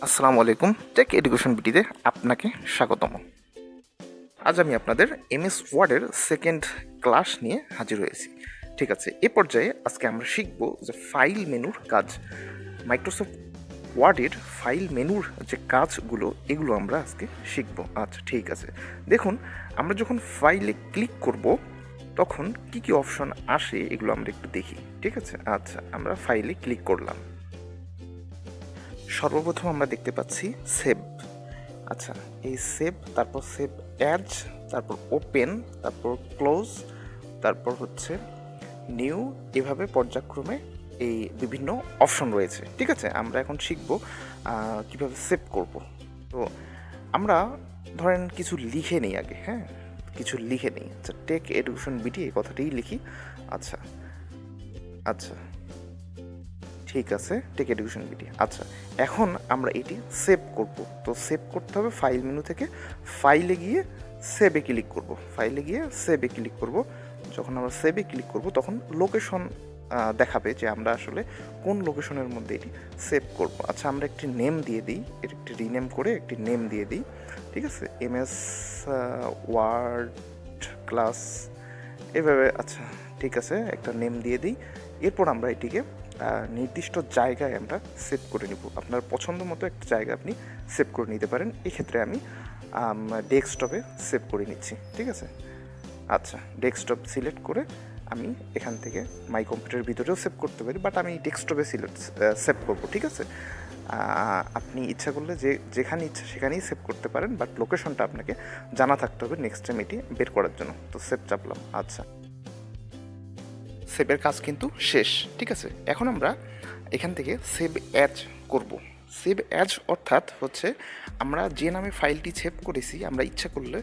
আসসালামু আলাইকুম, take education বিটিতে আপনাকে স্বাগতম। আজ আমি আপনাদের এমএস ওয়ার্ডের সেকেন্ড ক্লাস নিয়ে হাজির হয়েছি। ঠিক আছে, এ পর্যায়ে আজকে আমরা শিখব যে ফাইল মেনুর কাজ। মাইক্রোসফট ওয়ার্ডের ফাইল মেনুর যে কাজগুলো এগুলো আমরা আজকে শিখব। আচ্ছা ঠিক আছে, দেখুন আমরা যখন ফাইলে ক্লিক করব তখন কি কি অপশন আসে এগুলো আমরা একটু দেখি। ঠিক আছে, আচ্ছা আমরা ফাইলে ক্লিক করলাম। সর্বপ্রথম আমরা দেখতে পাচ্ছি সেভ। আচ্ছা, এই সেভ, তারপর সেভ অ্যাজ, তারপর ওপেন, তারপর ক্লোজ, তারপর হচ্ছে নিউ, এভাবে পর্যায়ক্রমে এই বিভিন্ন অপশন রয়েছে। ঠিক আছে, আমরা এখন শিখব কিভাবে সেভ করব। তো আমরা ধরেন কিছু লিখে নিই আগে। হ্যাঁ, কিছু লিখে নিই। আচ্ছা, টেক এডুকেশন বিটি এই কথাটাই লিখি। আচ্ছা আচ্ছা ঠিক আছে, টেক এডুকেশন বিটি। আচ্ছা, এখন আমরা এটি সেভ করব। তো সেভ করতে হবে ফাইল মেনু থেকে ফাইলে গিয়ে সেভে ক্লিক করব। ফাইলে গিয়ে সেভে ক্লিক করব। যখন আমরা সেভে ক্লিক করব তখন লোকেশন দেখাবে যে আমরা আসলে কোন লোকেশনের মধ্যে এটি সেভ করব। আচ্ছা, আমরা একটি নেম দিয়ে দিই, এর একটি রিনেম করে একটি নেম দিয়ে দিই। ঠিক আছে, এমএস ওয়ার্ড ক্লাস এভাবে। আচ্ছা ঠিক আছে, একটা নেম দিয়ে দিই। এরপর আমরা এটিকে নির্দিষ্ট জায়গায় আমরা সেভ করে নিব। আপনার পছন্দ মতো একটা জায়গা আপনি সেভ করে নিতে পারেন। এক্ষেত্রে আমি ডেস্কটপে সেভ করে নিচ্ছি। ঠিক আছে, আচ্ছা ডেস্কটপ সিলেক্ট করে আমি এখান থেকে মাই কম্পিউটারের ভিতরেও সেভ করতে পারি, বাট আমি ডেস্কটপে সেভ করবো। ঠিক আছে, আপনি ইচ্ছা করলে যেখানে ইচ্ছা সেখানেই সেভ করতে পারেন, বাট লোকেশনটা আপনাকে জানা থাকতে হবে নেক্সট টাইম এটি বের করার জন্য। তো সেভ চাপলাম। আচ্ছা, সেভের কাজ কিন্তু শেষ। ঠিক আছে, এখন আমরা এখান থেকে সেভ অ্যাজ করব। সেভ অ্যাজ অর্থাৎ হচ্ছে আমরা যে নামে ফাইলটি সেভ করেছি আমরা ইচ্ছা করলে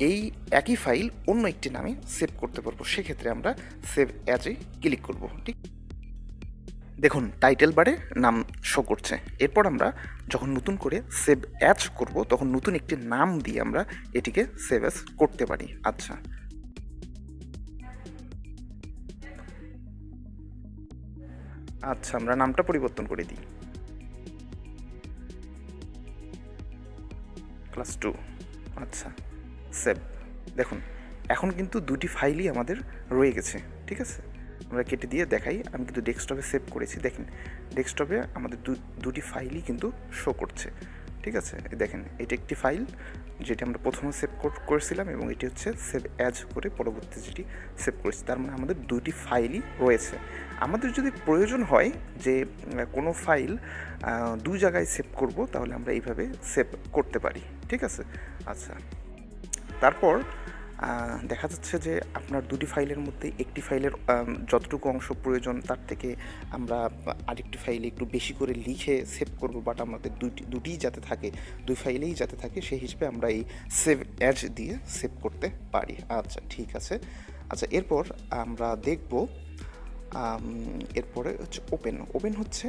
এই একই ফাইল অন্য একটি নামে সেভ করতে পারবো। সেক্ষেত্রে আমরা সেভ অ্যাজে ক্লিক করব। ঠিক, দেখুন টাইটেল বারে নাম শো করছে। এরপর আমরা যখন নতুন করে সেভ অ্যাজ করব তখন নতুন একটি নাম দিয়ে আমরা এটিকে সেভ অ্যাজ করতে পারি। আচ্ছা আচ্ছা আমরা নামটা পরিবর্তন করে দিই, ক্লাস 2। আচ্ছা, সেভ। দেখুন এখন কিন্তু দুটি ফাইলই আমাদের রয়ে গেছে। ঠিক আছে, আমরা কেটে দিয়ে দেখাই। আমি কিন্তু ডেস্কটপে সেভ করেছি। দেখেন ডেস্কটপে আমাদের দুটি ফাইলই কিন্তু শো করছে। ঠিক আছে, দেখেন এটা একটি ফাইল যেটি আমরা প্রথমে সেভ করেছিলাম এবং এটি হচ্ছে সেভ অ্যাজ করে পরবর্তী যেটি সেভ করেছি। তার মানে আমাদের দুইটি ফাইলই রয়েছে। আমাদের যদি প্রয়োজন হয় যে কোনো ফাইল দুই জায়গায় সেভ করব তাহলে আমরা এইভাবে সেভ করতে পারি। ঠিক আছে, আচ্ছা তারপর দেখা যাচ্ছে যে আপনার দুটি ফাইলের মধ্যে একটি ফাইলের যতটুকু অংশ প্রয়োজন তার থেকে আমরা আরেকটি ফাইলে একটু বেশি করে লিখে সেভ করব, বাট আমাদের দুটিই যাতে থাকে, দুই ফাইলেই যাতে থাকে সেই হিসেবে আমরা এই সেভ অ্যাজ দিয়ে সেভ করতে পারি। আচ্ছা ঠিক আছে। আচ্ছা এরপর আমরা দেখব, এরপরে হচ্ছে ওপেন। ওপেন হচ্ছে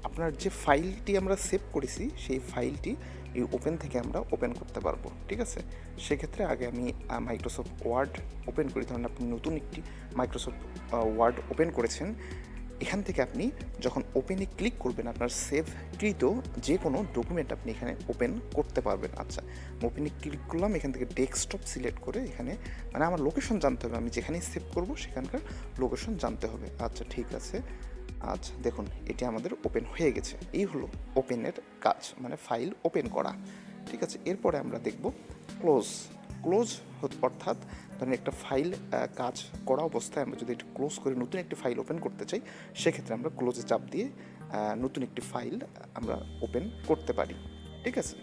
আপনার যে ফাইলটি আমরা সেভ করেছি সেই ফাইলটি এই ওপেন থেকে আমরা ওপেন করতে পারবো। ঠিক আছে, সেক্ষেত্রে আগে আমি মাইক্রোসফট ওয়ার্ড ওপেন করি। ধরুন আপনি নতুন একটি মাইক্রোসফট ওয়ার্ড ওপেন করেছেন। এখান থেকে আপনি যখন ওপেনে ক্লিক করবেন আপনার সেভকৃত যে কোনো ডকুমেন্ট আপনি এখানে ওপেন করতে পারবেন। আচ্ছা, ওপেনে ক্লিক করলাম, এখান থেকে ডেস্কটপ সিলেক্ট করে এখানে মানে আমার লোকেশন জানতে হবে, আমি যেখানেই সেভ করব সেখানকার লোকেশন জানতে হবে। আচ্ছা ঠিক আছে। আচ্ছা দেখুন এটি আমাদের ওপেন হয়ে গেছে। এই হলো ওপেনের কাজ, মানে ফাইল ওপেন করা। ঠিক আছে, এরপরে আমরা দেখব ক্লোজ। ক্লোজ অর্থাৎ ধরেন একটা ফাইল কাজ করা অবস্থায় আমরা যদি এটা ক্লোজ করে নতুন একটি ফাইল ওপেন করতে চাই সেক্ষেত্রে আমরা ক্লোজে চাপ দিয়ে নতুন একটি ফাইল আমরা ওপেন করতে পারি। ঠিক আছে,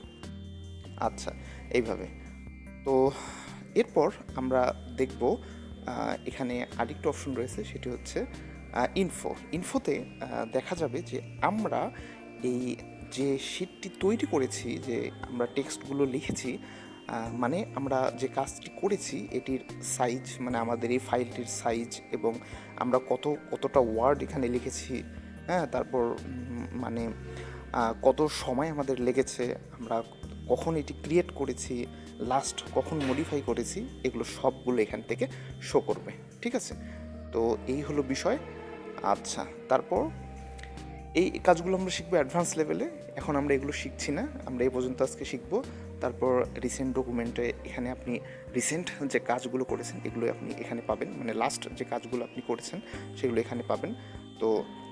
আচ্ছা এইভাবে। তো এরপর আমরা দেখব এখানে আরেকটি অপশন রয়েছে, সেটি হচ্ছে ইনফো। ইনফোতে দেখা যাবে যে আমরা এই যে শিটটি তৈরি করেছি, যে আমরা টেক্সটগুলো লিখেছি, মানে আমরা যে কাজটি করেছি এটির সাইজ, মানে আমাদের এই ফাইলটির সাইজ এবং আমরা কতটা ওয়ার্ড এখানে লিখেছি, হ্যাঁ তারপর মানে কত সময় আমাদের লেগেছে, আমরা কখন এটি ক্রিয়েট করেছি, লাস্ট কখন মডিফাই করেছি, এগুলো সবগুলো এখান থেকে শো করবে। ঠিক আছে, তো এই হলো বিষয়। আচ্ছা তারপর এই কাজগুলো আমরা শিখবো অ্যাডভান্স লেভেলে। এখন আমরা এগুলো শিখছি না, আমরা এই পর্যন্ত আজকে শিখবো। তারপর রিসেন্ট ডকুমেন্টে এখানে আপনি রিসেন্ট যে কাজগুলো করেছেন এগুলো আপনি এখানে পাবেন, মানে লাস্ট যে কাজগুলো আপনি করেছেন সেগুলো এখানে পাবেন। তো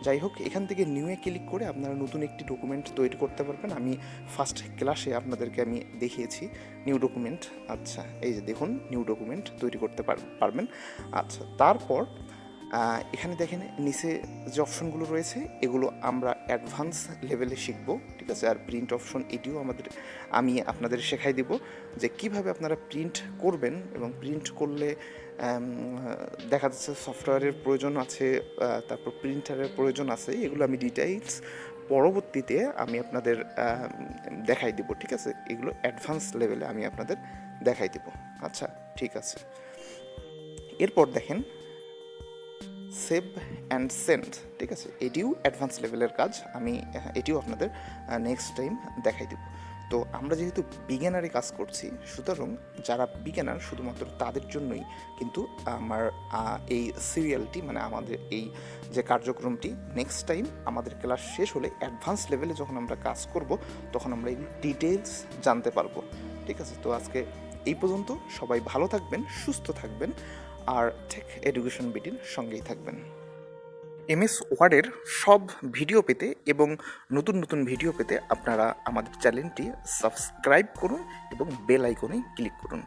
যাই হোক, এখান থেকে নিউয়ে ক্লিক করে আপনারা নতুন একটি ডকুমেন্ট তৈরি করতে পারবেন। আমি ফার্স্ট ক্লাসে আপনাদেরকে আমি দেখিয়েছি নিউ ডকুমেন্ট। আচ্ছা, এই যে দেখুন নিউ ডকুমেন্ট তৈরি করতে পারবেন। আচ্ছা, তারপর এখানে দেখেন নিচে যে অপশনগুলো রয়েছে এগুলো আমরা অ্যাডভান্স লেভেলে শিখব, ঠিক আছে। আর প্রিন্ট অপশন এটিও আমি আপনাদের শেখাই দিব যে কিভাবে আপনারা প্রিন্ট করবেন, এবং প্রিন্ট করলে দেখা যাচ্ছে সফটওয়্যারের প্রয়োজন আছে, তারপর প্রিন্টারের প্রয়োজন আছে। এগুলো আমি ডিটেইলস পরবর্তীতে আমি আপনাদের দেখাই দিব, ঠিক আছে। এগুলো অ্যাডভান্স লেভেলে আমি আপনাদের দেখাই দিব। আচ্ছা, ঠিক আছে। এরপর দেখেন সেভ অ্যান্ড সেন্ড, ঠিক আছে। এটিও অ্যাডভান্স লেভেলের কাজ, আমি এটিও আপনাদের নেক্সট টাইম দেখাই দেব। তো আমরা যেহেতু বিগিনারে কাজ করছি, সুতরাং যারা বিগিনার শুধুমাত্র তাদের জন্যই কিন্তু আমার এই সিরিয়ালটি, মানে আমাদের এই যে কার্যক্রমটি নেক্সট টাইম আমাদের ক্লাস শেষ হলে অ্যাডভান্স লেভেলে যখন আমরা কাজ করব তখন আমরা এগুলো ডিটেলস জানতে পারবো, ঠিক আছে। তো আজকে এই পর্যন্ত। সবাই ভালো থাকবেন, সুস্থ থাকবেন, আর টেক এডুকেশন বিডির সঙ্গেই থাকবেন। এমএস ওয়ার্ডের সব ভিডিও পেতে এবং নতুন নতুন ভিডিও পেতে আপনারা আমাদের চ্যানেলটি সাবস্ক্রাইব করুন এবং বেল আইকনে ক্লিক করুন।